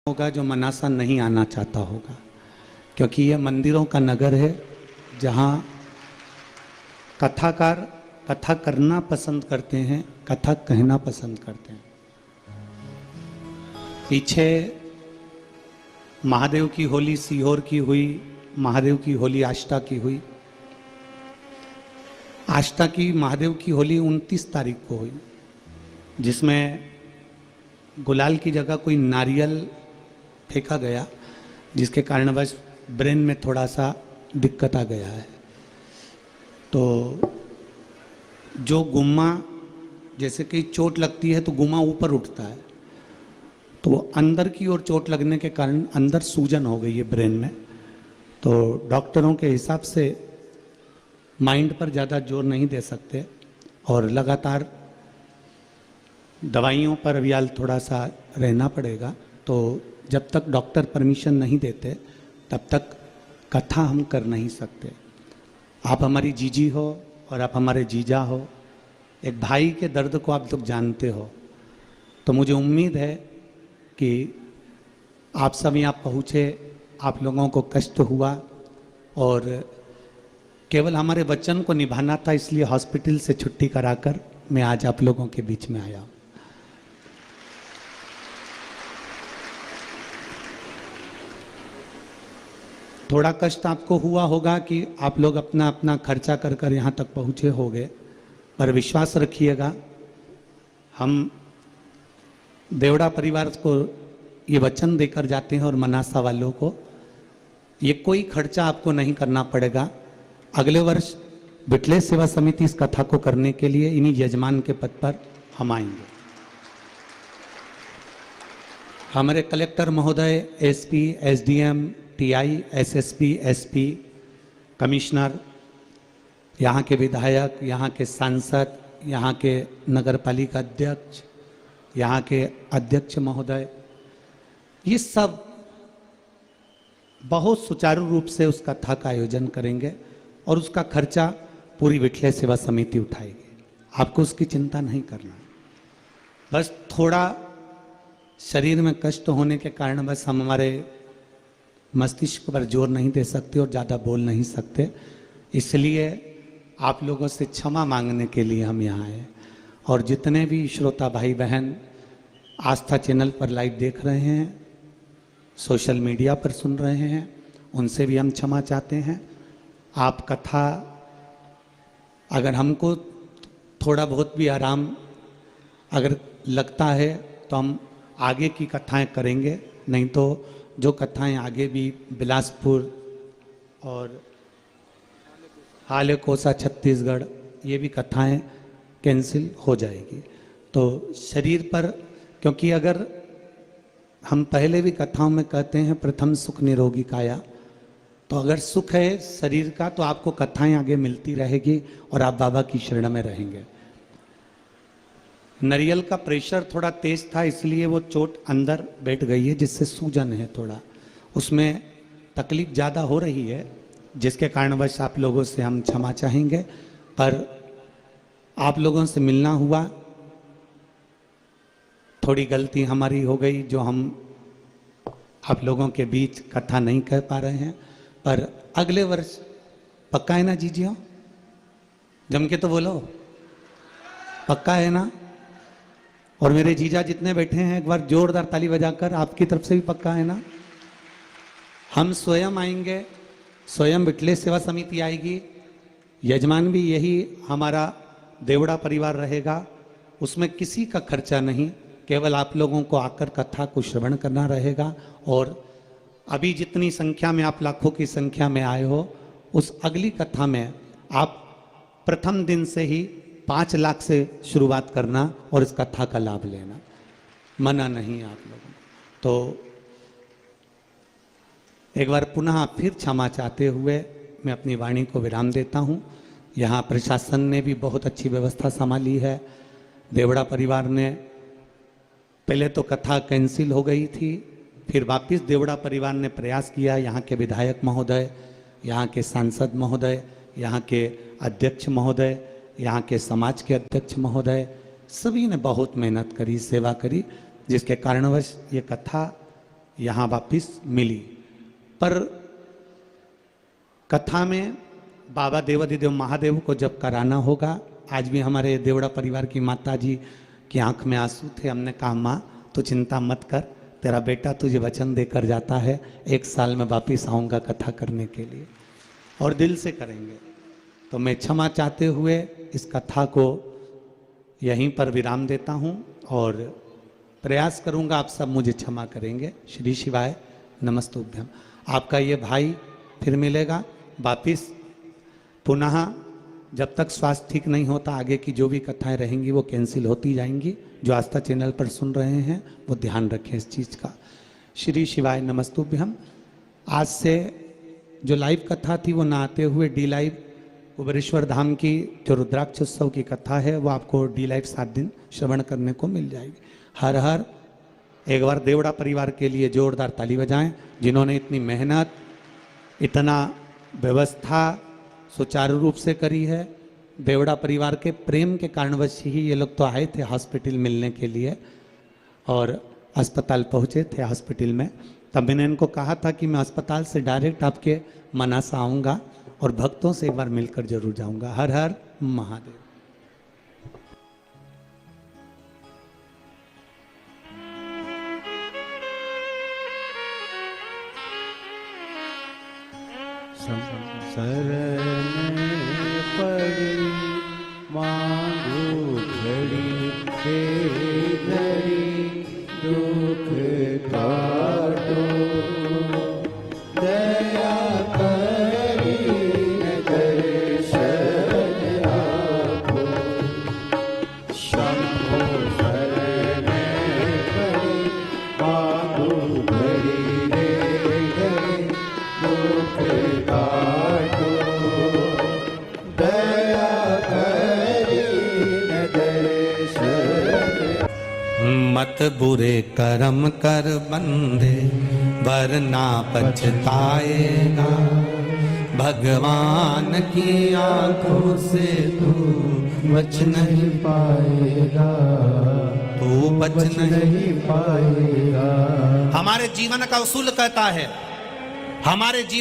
होगा जो मनासा नहीं आना चाहता होगा, क्योंकि यह मंदिरों का नगर है जहाँ कथाकार कथा करना पसंद करते हैं, कथा कहना पसंद करते हैं। पीछे महादेव की होली सीहोर की हुई, महादेव की होली आष्टा की हुई। आष्टा की महादेव की होली 29 तारीख को हुई, जिसमें गुलाल की जगह कोई नारियल फेंका गया, जिसके कारणवश ब्रेन में थोड़ा सा दिक्कत आ गया है। तो जो गुम्मा, जैसे कि चोट लगती है तो गुम्मा ऊपर उठता है, तो अंदर की ओर चोट लगने के कारण अंदर सूजन हो गई है ब्रेन में। तो डॉक्टरों के हिसाब से माइंड पर ज़्यादा जोर नहीं दे सकते और लगातार दवाइयों पर अभी थोड़ा सा रहना पड़ेगा। तो जब तक डॉक्टर परमिशन नहीं देते तब तक कथा हम कर नहीं सकते। आप हमारी जीजी हो और आप हमारे जीजा हो, एक भाई के दर्द को आप लोग जानते हो। तो मुझे उम्मीद है कि आप सब यहाँ पहुँचे, आप लोगों को कष्ट हुआ और केवल हमारे वचन को निभाना था, इसलिए हॉस्पिटल से छुट्टी कराकर मैं आज आप लोगों के बीच में आया हूँ। थोड़ा कष्ट आपको हुआ होगा कि आप लोग अपना अपना खर्चा कर कर यहाँ तक पहुँचे होंगे, पर विश्वास रखिएगा, हम देवड़ा परिवार को ये वचन देकर जाते हैं और मनासा वालों को ये कोई खर्चा आपको नहीं करना पड़ेगा। अगले वर्ष बिटले सेवा समिति इस कथा को करने के लिए इन्हीं यजमान के पद पर हम आएंगे। हमारे कलेक्टर महोदय, SP, SDM, TI, SSP, SP, commissioner, यहाँ के विधायक, यहाँ के सांसद, यहाँ के नगर पालिका अध्यक्ष, यहाँ के अध्यक्ष महोदय, ये सब बहुत सुचारू रूप से उस कथा का आयोजन करेंगे और उसका खर्चा पूरी विटले सेवा समिति उठाएगी। आपको उसकी चिंता नहीं करना। बस थोड़ा शरीर में कष्ट होने के कारण बस हम हमारे मस्तिष्क पर जोर नहीं दे सकते और ज़्यादा बोल नहीं सकते, इसलिए आप लोगों से क्षमा मांगने के लिए हम यहाँ आए। और जितने भी श्रोता भाई बहन आस्था चैनल पर लाइव देख रहे हैं, सोशल मीडिया पर सुन रहे हैं, उनसे भी हम क्षमा चाहते हैं। आप कथा, अगर हमको थोड़ा बहुत भी आराम अगर लगता है तो हम आगे की कथाएं करेंगे, नहीं तो जो कथाएं आगे भी बिलासपुर और हाले कोसा छत्तीसगढ़, ये भी कथाएं कैंसिल हो जाएगी। तो शरीर पर, क्योंकि अगर हम पहले भी कथाओं में कहते हैं प्रथम सुख निरोगी काया, तो अगर सुख है शरीर का तो आपको कथाएं आगे मिलती रहेगी और आप बाबा की शरण में रहेंगे। नारियल का प्रेशर थोड़ा तेज था, इसलिए वो चोट अंदर बैठ गई है, जिससे सूजन है, थोड़ा उसमें तकलीफ ज़्यादा हो रही है, जिसके कारणवश आप लोगों से हम क्षमा चाहेंगे। पर आप लोगों से मिलना हुआ, थोड़ी गलती हमारी हो गई जो हम आप लोगों के बीच कथा नहीं कह पा रहे हैं। पर अगले वर्ष पक्का है ना जीजियो? जम के तो बोलो, पक्का है ना? और मेरे जीजा जितने बैठे हैं, एक बार जोरदार ताली बजाकर आपकी तरफ से भी पक्का है ना? हम स्वयं आएंगे, स्वयं बिटले सेवा समिति आएगी, यजमान भी यही हमारा देवड़ा परिवार रहेगा, उसमें किसी का खर्चा नहीं, केवल आप लोगों को आकर कथा को श्रवण करना रहेगा। और अभी जितनी संख्या में आप लाखों की संख्या में आए हो, उस अगली कथा में आप प्रथम दिन से ही 5 लाख से शुरुआत करना और इस कथा का लाभ लेना, मना नहीं आप लोगों। तो एक बार पुनः फिर क्षमा चाहते हुए मैं अपनी वाणी को विराम देता हूँ। यहाँ प्रशासन ने भी बहुत अच्छी व्यवस्था संभाली है। देवड़ा परिवार ने, पहले तो कथा कैंसिल हो गई थी, फिर वापस देवड़ा परिवार ने प्रयास किया। यहाँ के विधायक महोदय, यहाँ के सांसद महोदय, यहाँ के अध्यक्ष महोदय, यहाँ के समाज के अध्यक्ष महोदय, सभी ने बहुत मेहनत करी, सेवा करी, जिसके कारणवश ये कथा यहाँ वापिस मिली। पर कथा में बाबा देवाधिदेव महादेव को जब कराना होगा, आज भी हमारे देवड़ा परिवार की माता जी की आंख में आंसू थे। हमने कहा माँ तो चिंता मत कर, तेरा बेटा तुझे वचन देकर जाता है, 1 साल में वापिस आऊँगा कथा करने के लिए, और दिल से करेंगे। तो मैं क्षमा चाहते हुए इस कथा को यहीं पर विराम देता हूँ और प्रयास करूँगा आप सब मुझे क्षमा करेंगे। श्री शिवाय नमस्तुभ्यम। आपका ये भाई फिर मिलेगा वापिस पुनः। जब तक स्वास्थ्य ठीक नहीं होता आगे की जो भी कथाएं रहेंगी वो कैंसिल होती जाएंगी। जो आस्था चैनल पर सुन रहे हैं वो ध्यान रखें इस चीज़ का। श्री शिवाय नमस्तुभ्यम। आज से जो लाइव कथा थी वो ना आते हुए डी लाइव कुबेरेश्वर धाम की जो रुद्राक्ष उत्सव की कथा है वो आपको डी लाइव 7 दिन श्रवण करने को मिल जाएगी। हर हर। एक बार देवड़ा परिवार के लिए जोरदार ताली बजाएं, जिन्होंने इतनी मेहनत, इतना व्यवस्था सुचारू रूप से करी है। देवड़ा परिवार के प्रेम के कारणवश ही ये लोग तो आए थे हॉस्पिटल मिलने के लिए और अस्पताल पहुँचे थे। हॉस्पिटल में तब मैंने इनको कहा था कि मैं अस्पताल से डायरेक्ट आपके मनासा आऊँगा और भक्तों से एक बार मिलकर जरूर जाऊँगा। हर हर महादेव। शरण पड़ी मांगू घड़ी के घड़ी दुख काटो दया करी दर्शन आपो शंभो शरण पड़ी मांगू घड़ी रे घड़ी दुख काटो दया करी दर्शन। मत बुरे कर्म कर बंदे वरना पछताएगा। भगवान की आंखों से तू बच नहीं पाएगा, तू बच नहीं पाएगा। हमारे जीवन का उसूल कहता है, हमारे जीवन